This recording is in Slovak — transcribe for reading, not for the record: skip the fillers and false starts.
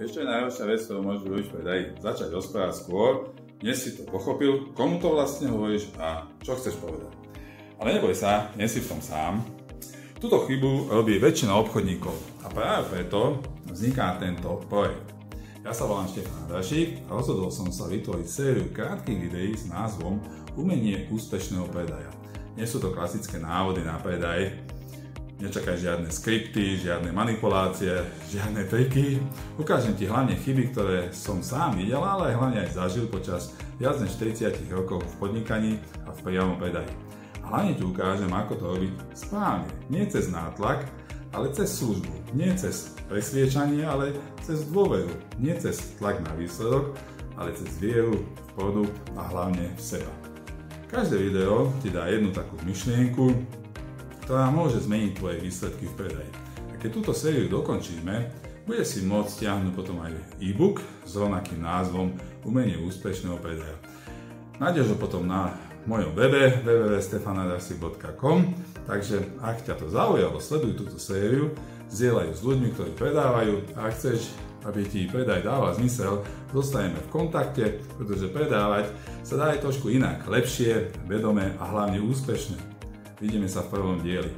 Ešte najhoršia vec, ktorú môžeš robiť v predaji, začať rozprávať skôr, než si to pochopil, komu to vlastne hovoríš a čo chceš povedať. Ale neboj sa, nie si v tom sám. Túto chybu robí väčšina obchodníkov a práve preto vzniká tento projekt. Ja sa volám Štefan Hadrašík a rozhodol som sa vytvoriť sériu krátkych videí s názvom Umenie úspešného predaja. Nie sú to klasické návody na predaj, nečakaj žiadne skripty, žiadne manipulácie, žiadne triky. Ukážem ti hlavne chyby, ktoré som sám videl, ale aj hlavne aj zažil počas viac než 40 rokov v podnikaní a v priamom predaji. A hlavne ti ukážem, ako to robiť správne. Nie cez nátlak, ale cez službu. Nie cez presviečanie, ale cez dôveru. Nie cez tlak na výsledok, ale cez vieru v produkt a hlavne v seba. Každé video ti dá jednu takú myšlienku, ktorá môže zmeniť tvoje výsledky v predaji. A keď túto sériu dokončíme, bude si môcť stiahnuť potom aj e-book s rovnakým názvom Umenie úspešného predaja. Nájdeš ho potom na mojom webe www.stefanhadrasik.com, takže ak ťa to zaujalo, sleduj túto sériu, zdieľaj ju s ľuďmi, ktorí predávajú a ak chceš, aby ti predaj dával zmysel, zostaneme v kontakte, pretože predávať sa dá aj trošku inak, lepšie, vedomé a hlavne úspešne. Vidíme sa v prvom dieli.